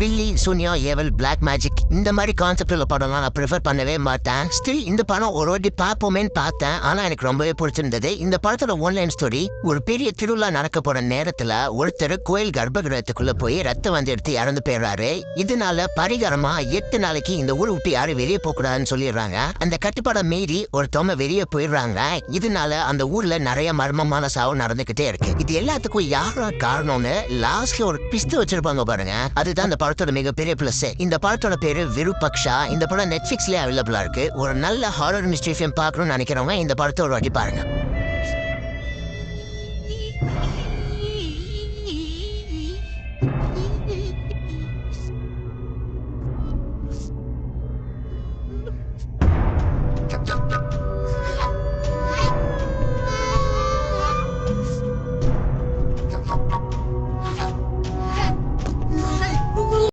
பில்லி, சூன்யா, ஏவல், black magic இந்த மாதிரி கான்செப்ட்ல படம்லாம் நான் ப்ரிஃபர் பண்ணவே மாட்டேன். ஸ்டில் இந்த படம் ஒரு வாட்டி பார்ப்போமேன்னு பார்த்தேன். ஆனா எனக்கு ரொம்பவே பிடிச்சிருந்தது. இந்த படத்தோட ஒன்லைன் ஸ்டோரி, ஒரு பெரிய திருவிழா நடக்க போற நேரத்துல ஒருத்தர் கோயில் கர்ப்பகிரகத்துக்குள்ள போய் ரத்தம் வந்து எடுத்து இறந்து போயிடுறாரு. இதனால பரிகாரமா 8 நாளைக்கு இந்த ஊரை விட்டு யாரும் வெளியே போக கூடாதுன்னு சொல்லிடுறாங்க. அந்த கட்டுப்பாடை மீறி ஒருத்தவங்க வெளியே போயிடுறாங்க. இதனால அந்த ஊர்ல நிறைய மர்மமான சாவு நடந்துகிட்டே இருக்கு. இது எல்லாத்துக்கும் யாரா காரணம்னு லாஸ்ட்ல ஒரு பிஸ்து வச்சிருப்பாங்க பாருங்க. அதுதான் இந்த படத்தோட மிகப்பெரிய பிளஸ். இந்த படத்தோட பேரு விருபக்ஷா. இந்த படம் நெட்ஃபிளிக்ஸ்லயே அவைலபிளா இருக்கு. ஒரு நல்ல ஹாரர் மிஸ்ட்ரி ஃபிலிம் பார்க்கணும்னு நினைக்கிறவங்க இந்த படத்தை ஒரு வாட்டி பாருங்க.